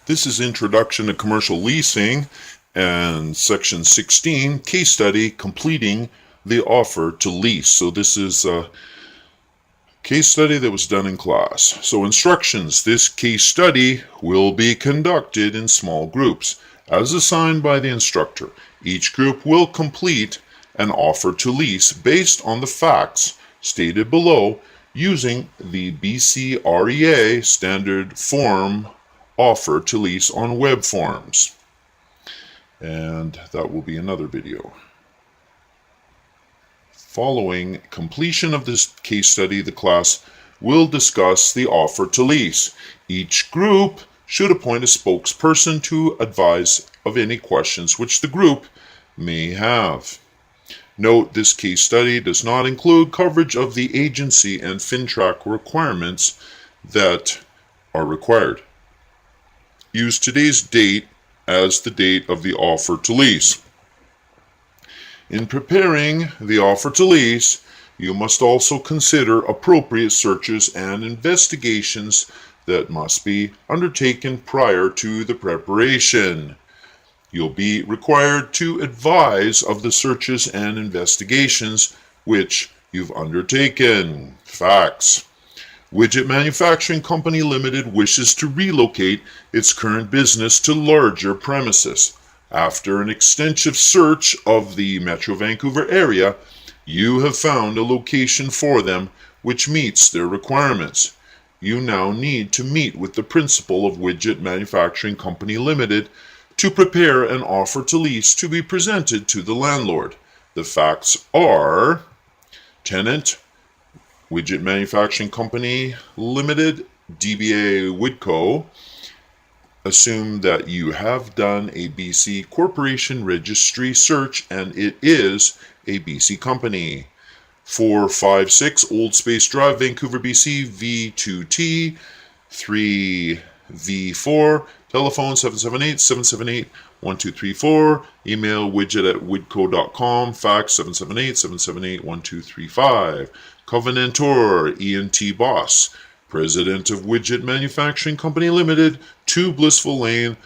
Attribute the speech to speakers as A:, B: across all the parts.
A: This is Introduction to Commercial Leasing and Section 16, Case Study, Completing the Offer to Lease. So this is a case study that was done in class. So instructions: this case study will be conducted in small groups as assigned by the instructor. Each group will complete an offer to lease based on the facts stated below using the BCREA standard form offer to lease on web forms. And that will be another video. Following completion of this case study, the class will discuss the offer to lease. Each group should appoint a spokesperson to advise of any questions which the group may have. Note, this case study does not include coverage of the agency and FinTrack requirements that are required. Use today's date as the date of the offer to lease. In preparing the offer to lease, you must also consider appropriate searches and investigations that must be undertaken prior to the preparation. You'll be required to advise of the searches and investigations which you've undertaken. Facts: Widget Manufacturing Company Limited wishes to relocate its current business to larger premises. After an extensive search of the Metro Vancouver area, you have found a location for them which meets their requirements. You now need to meet with the principal of Widget Manufacturing Company Limited to prepare an offer to lease to be presented to the landlord. The facts are: tenant, Widget Manufacturing Company Limited, DBA Widco. Assume that you have done a BC Corporation Registry search and it is a BC company. 456 Old Space Drive, Vancouver, BC, V2T 3V4. Telephone 778-778-1234. Email widget@widco.com. Fax 778-778-1235. Covenantor E&T Boss, President of Widget Manufacturing Company Limited, 2 Blissful Lane,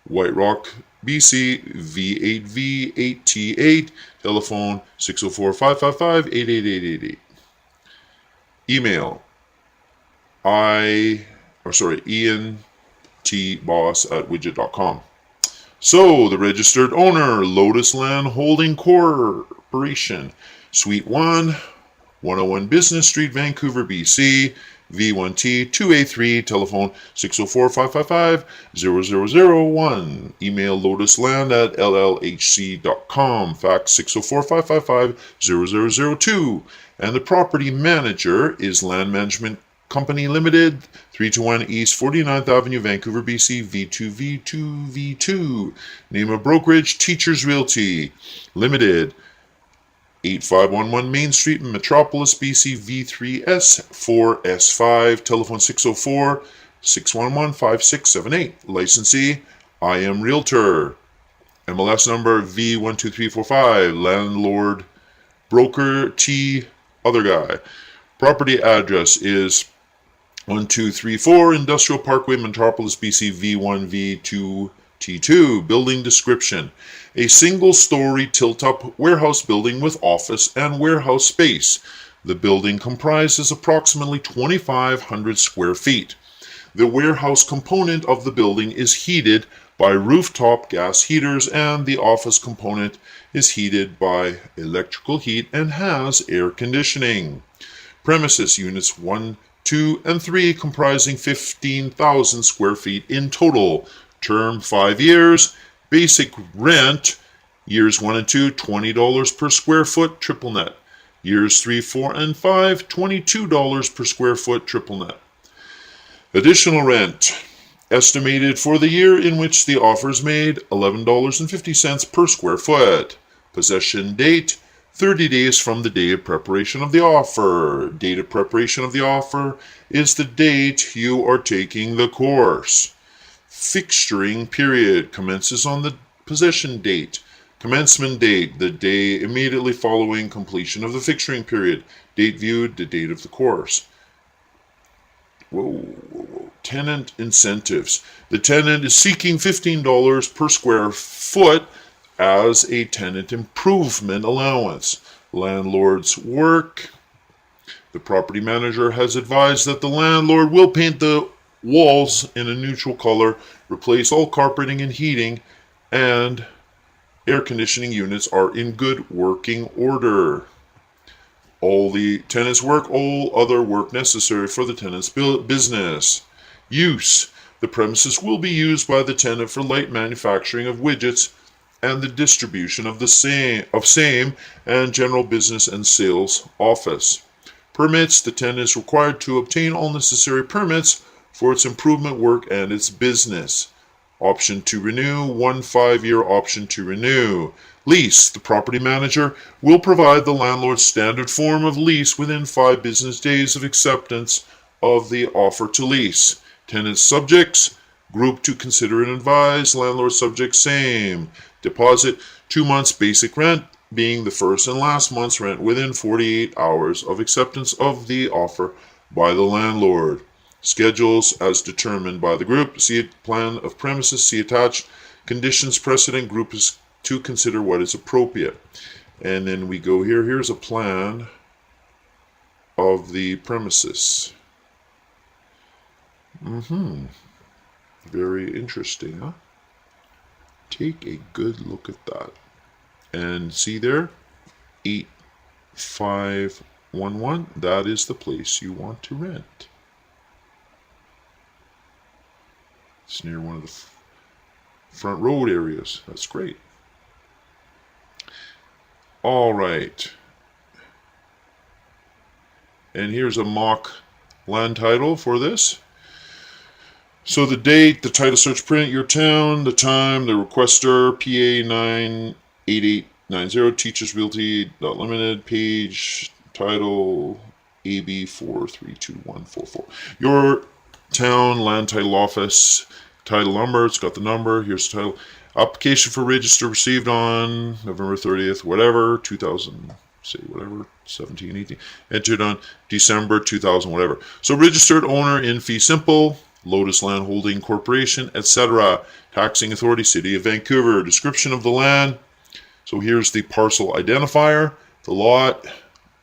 A: White Rock, BC, V8V8T8. Telephone 604-555-88888. Email ENTBoss@widget.com. So, the registered owner, Lotus Land Holding Corporation, Suite 1, 101 Business Street, Vancouver, BC, V1T 2A3, telephone 604-555-0001. Email lotusland@llhc.com. Fax 604-555-0002. And the property manager is Land Management Company Limited, 321 East 49th Avenue, Vancouver, BC, V2V2V2. Name of brokerage, Teachers Realty Limited, 8511 Main Street, Metropolis, BC, V3S4S5. Telephone 604-611-5678. Licensee, I Am Realtor. MLS number V12345. Landlord, broker, T, other guy. Property address is 1234 Industrial Parkway, Metropolis, BC, V1V2T2. Building description: a single-story tilt-up warehouse building with office and warehouse space. The building comprises approximately 2,500 square feet. The warehouse component of the building is heated by rooftop gas heaters, and the office component is heated by electrical heat and has air conditioning. Premises units 1, 2, and 3 comprising 15,000 square feet in total. Term 5 years. Basic rent, years 1 and 2, $20 per square foot, triple net. Years 3, 4, and 5, $22 per square foot, triple net. Additional rent, estimated for the year in which the offer is made, $11.50 per square foot. Possession date, 30 days from the day of preparation of the offer. Date of preparation of the offer is the date you are taking the course. Fixturing period commences on the possession date. Commencement date, the day immediately following completion of the fixturing period. Date viewed, the date of the course. tenant incentives. The tenant is seeking $15 per square foot as a tenant improvement allowance. Landlord's work. The property manager has advised that the landlord will paint the walls in a neutral color, replace all carpeting and heating, and air conditioning units are in good working order. All the tenant's work, all other work necessary for the tenant's business. Use. The premises will be used by the tenant for light manufacturing of widgets and the distribution of same and general business and sales office. Permits. The tenant is required to obtain all necessary permits for its improvement work and its business. Option to renew, 1 5-year option to renew. Lease. The property manager will provide the landlord's standard form of lease within 5 business days of acceptance of the offer to lease. Tenant subjects, group to consider and advise, landlord subject same. Deposit, 2 months basic rent, being the first and last month's rent within 48 hours of acceptance of the offer by the landlord. Schedules as determined by the group. See plan of premises. See attached. Conditions precedent. Group is to consider what is appropriate. And then we go here. Here's a plan of the premises. Very interesting, huh? Take a good look at that. And see there? 8511. That is the place you want to rent. It's near one of the front road areas. That's great. All right. And here's a mock land title for this. So the date, the title search print, your town, the time, the requester, PA 98890, Teachers Realty, Limited, page, title, AB 432144. Your town, land title office, title number, it's got the number, here's the title. Application for register received on November 30th, whatever, 2000, say whatever, 17, 18. Entered on December 2000, whatever. So registered owner in fee simple, Lotus Land Holding Corporation, etc. Taxing Authority, City of Vancouver. Description of the land. So here's the parcel identifier, the lot,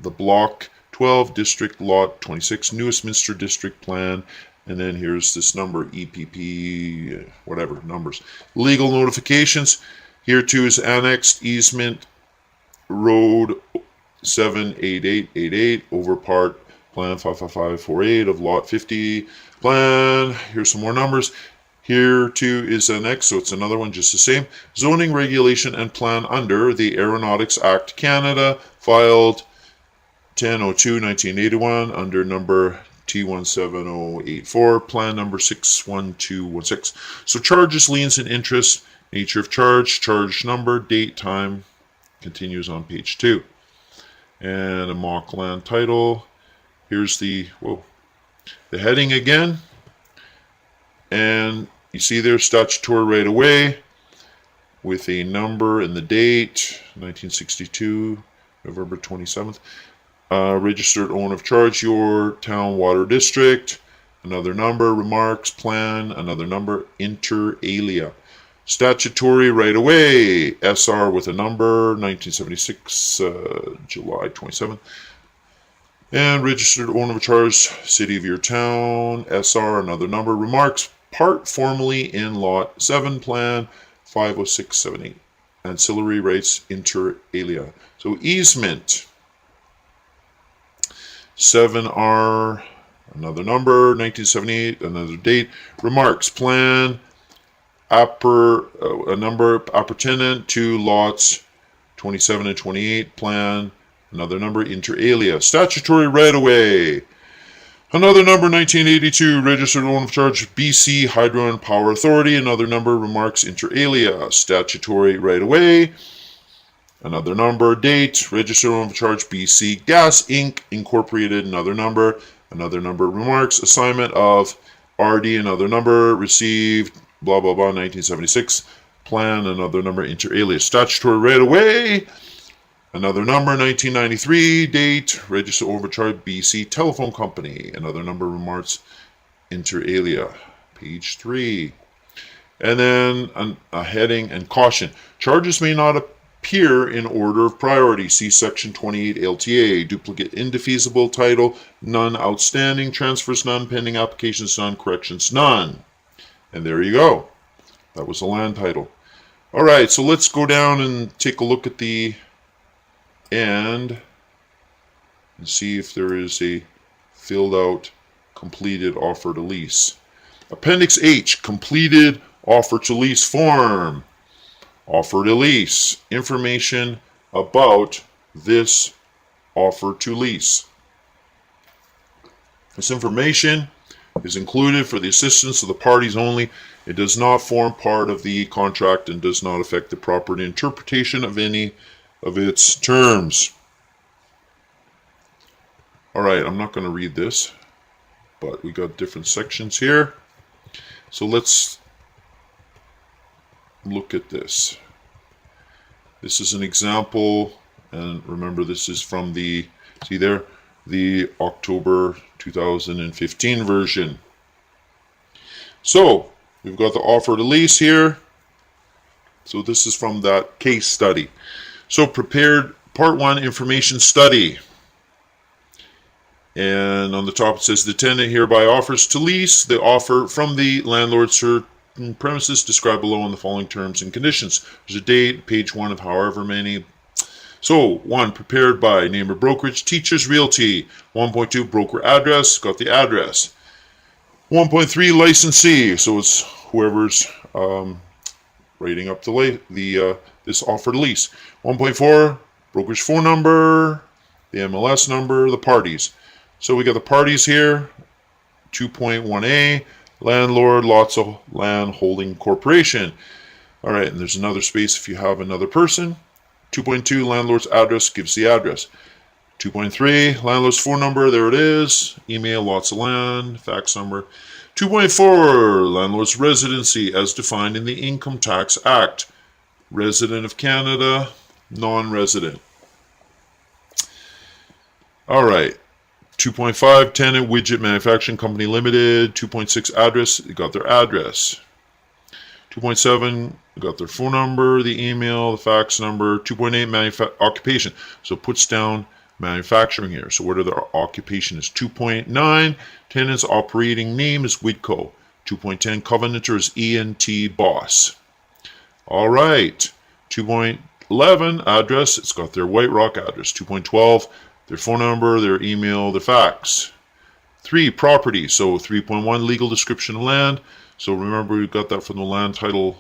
A: the block 12, district lot 26, Newestminster District Plan. And then here's this number, EPP, whatever, numbers. Legal notifications. Here too is annexed easement road 78888 over part plan 55548 of lot 50 plan. Here's some more numbers. Here too is annexed, so it's another one just the same. Zoning regulation and plan under the Aeronautics Act Canada, filed 10/02/1981 under number T17084, plan number 61216. So charges, liens, and interest, nature of charge, charge number, date, time, continues on page 2. And a mock land title. Here's the heading again. And you see there, statutory right away with a number and the date, 1962, November 27th. Registered owner of charge, your town water district, another number, remarks, plan, another number, inter alia. Statutory right away, SR with a number, 1976, July 27th. And registered owner of charge, city of your town, SR, another number, remarks, part formerly in lot 7, plan 50678. Ancillary rights, inter alia. So easement. 7R, another number, 1978, another date. Remarks, plan, a number appertinent to lots 27 and 28, plan, another number, inter alia. Statutory right away. Another number, 1982, registered owner of charge, BC Hydro and Power Authority, another number, remarks, inter alia. Statutory right away. Another number, date, registered owner of charge, BC Gas Inc. Incorporated, another number, remarks, assignment of RD, another number, received, blah, blah, blah, 1976, plan, another number, inter alia. Statutory right away. Another number, 1993, date, registered owner of charge, BC Telephone Company, another number, remarks, inter alia, page 3. And then a heading and caution. Charges may not appear in order of priority. See section 28 LTA. Duplicate indefeasible title, none. Outstanding transfers, none. Pending applications, none. Corrections, none. And there you go. That was the land title. All right, so let's go down and take a look at the end and see if there is a filled out completed offer to lease. Appendix H, completed offer to lease form. Offer to lease. Information about this offer to lease. This information is included for the assistance of the parties only. It does not form part of the contract and does not affect the proper interpretation of any of its terms. All right, I'm not going to read this, but we got different sections here. So let's look at this. This is an example, and remember this is from the, see there, the October 2015 version. So we've got the offer to lease here. So this is from that case study. So prepared part 1 information study. And on the top it says the tenant hereby offers to lease the offer from the landlord certain premises described below in the following terms and conditions. There's a date, page 1 of however many. So 1, prepared by name or brokerage, Teachers Realty. 1.2, broker address, got the address. 1.3, licensee, so it's whoever's writing up this offer to lease. 1.4, brokerage phone number, the MLS number, the parties. So we got the parties here. 2.1a, landlord, lots of land holding corporation. All right, and there's another space if you have another person. 2.2, landlord's address gives the address. 2.3, landlord's phone number, there it is. Email, lots of land, fax number. 2.4, landlord's residency as defined in the Income Tax Act. Resident of Canada, non-resident. All right. 2.5, tenant widget manufacturing company limited. 2.6, address, they got their address. 2.7, got their phone number, the email, the fax number. 2.8, occupation. So it puts down manufacturing here. So what are their occupation is 2.9, tenant's operating name is Widco. 2.10, covenanter is ENT Boss. All right. 2.11, address, it's got their White Rock address. 2.12, their phone number, their email, their fax. 3, property. So 3.1, legal description of land. So remember, we got that from the land title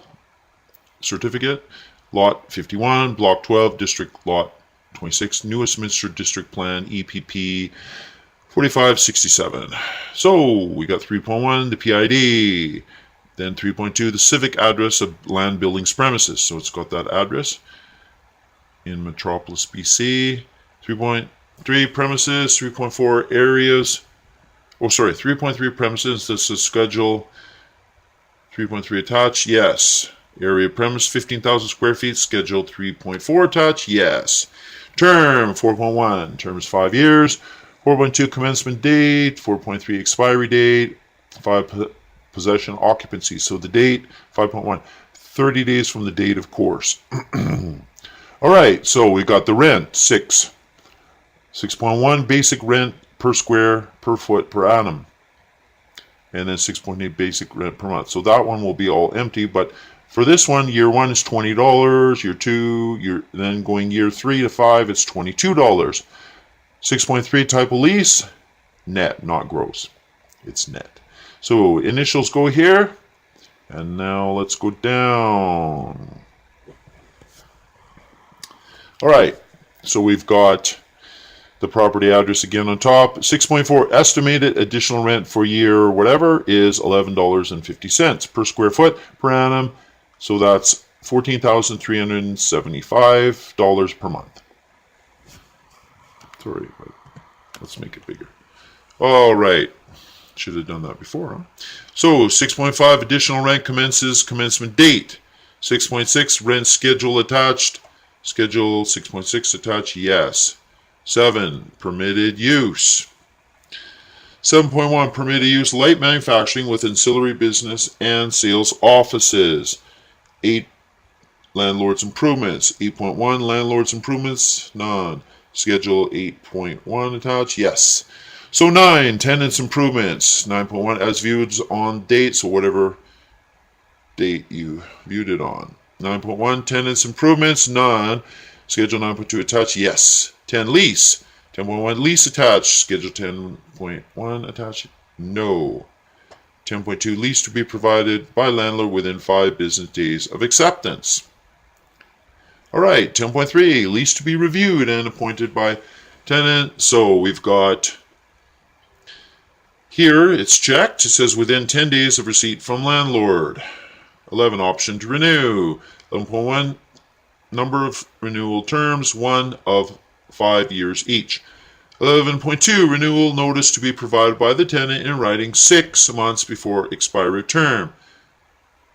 A: certificate. Lot 51, block 12, district lot 26, New Westminster District Plan, EPP 4567. So we got 3.1, the PID. Then 3.2, the civic address of land, buildings, premises. So it's got that address in Metropolis, BC. 3.3, premises. 3.4, areas. 3.3, premises. This is schedule. 3.3, attached. Yes. Area premise, 15,000 square feet. Schedule 3.4, attached. Yes. Term, 4.1. Term is 5 years. 4.2, commencement date. 4.3, expiry date. 5, possession occupancy. So the date, 5.1, 30 days from the date, of course. All right, so we got the rent, 6. 6.1, basic rent per square, per foot, per annum. And then 6.8, basic rent per month. So that one will be all empty, but for this one, year 1 is $20, year 2, then going year 3 to 5, it's $22. 6.3, type of lease, net, not gross. It's net. So initials go here, and now let's go down. All right, so we've got the property address again on top. 6.4, estimated additional rent for year whatever is $11.50 per square foot per annum. So that's $14,375 per month. Sorry, but let's make it bigger. All right. Should have done that before, huh? So 6.5, additional rent commences commencement date. 6.6, rent schedule attached. Schedule 6.6 attached, yes. 7, permitted use. 7.1 permitted use light manufacturing with ancillary business and sales offices. 8 landlords improvements. 8.1 landlords improvements, none. Schedule 8.1 attached, yes. So 9 tenants improvements. 9.1 as viewed on date, so whatever date you viewed it on. 9.1 tenants improvements, none. Schedule 9.2 attached, yes. 10 lease. 10.1 lease attached. Schedule 10.1 attached, no. 10.2 lease to be provided by landlord within 5 business days of acceptance. All right, 10.3 lease to be reviewed and appointed by tenant. So we've got here, it's checked. It says within 10 days of receipt from landlord. 11, option to renew. 11.1, number of renewal terms, 1 of 5 years each. 11.2, renewal notice to be provided by the tenant in writing 6 months before expiry term.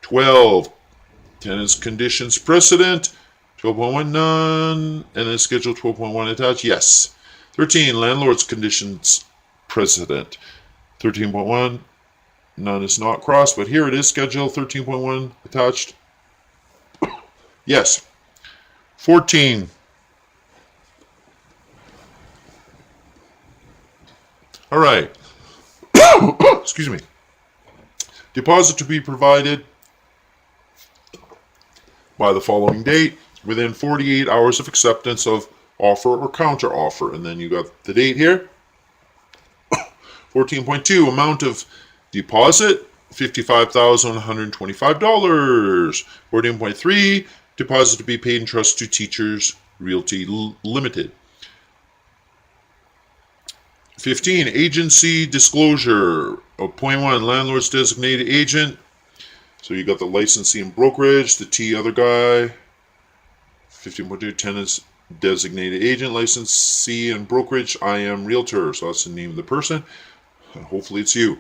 A: 12, tenant's conditions precedent. 12.1, none. And then schedule 12.1 attached, yes. 13, landlord's conditions precedent. 13.1, none is not crossed, but here it is, schedule 13.1 attached, yes. 14, all right, excuse me. Deposit to be provided by the following date within 48 hours of acceptance of offer or counter offer. And then you got the date here. 14.2, amount of deposit, $55,125. 14.3, deposit to be paid in trust to Teachers Realty Limited. 15, agency disclosure. 0.1, landlord's designated agent. So you got the licensee and brokerage, the T other guy. 15.2, tenant's designated agent, licensee and brokerage. I am realtor, so that's the name of the person. Hopefully it's you.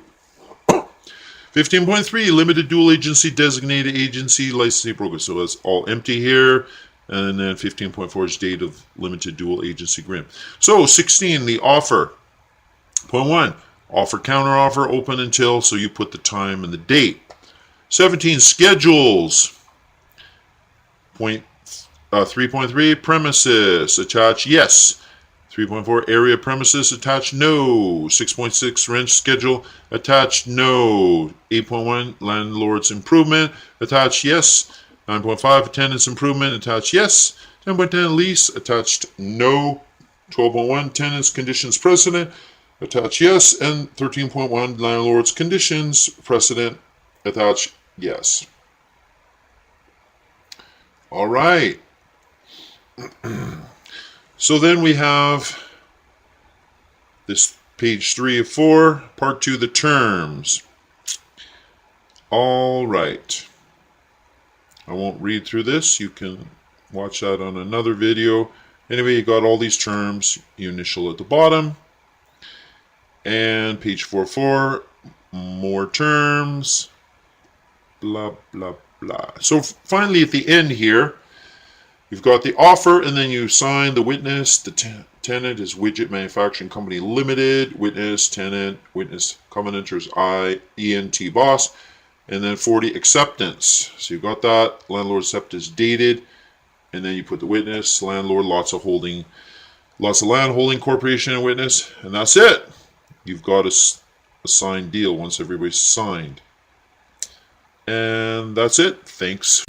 A: 15.3, limited dual agency, designated agency, licensee, broker. So it's all empty here. And then 15.4 is date of limited dual agency agreement. So 16, the offer. 0.1, offer, counter offer, open until, so you put the time and the date. 17, schedules. 3.3, premises, attached, yes. 3.4, area premises, attached, no. 6.6, rent schedule, attached, no. 8.1, landlord's improvement, attached, yes. 9.5, attendance improvement, attached, yes. 10.10, lease, attached, no. 12.1, tenants conditions precedent, attached, yes. And 13.1, landlord's conditions precedent, attached, yes. All right. So then we have this page 3 of 4, part 2, the terms. All right. I won't read through this. You can watch that on another video. Anyway, you got all these terms. You initial at the bottom. And page 4.4, more terms. Blah, blah, blah. So finally at the end here, you've got the offer, and then you sign the witness. The tenant is Widget Manufacturing Company Limited. Witness, tenant, witness, covenanters, ENT boss. And then 40, acceptance. So you've got that. Landlord acceptance dated. And then you put the witness, landlord, lots of land holding corporation and witness. And that's it. You've got a signed deal once everybody's signed. And that's it. Thanks.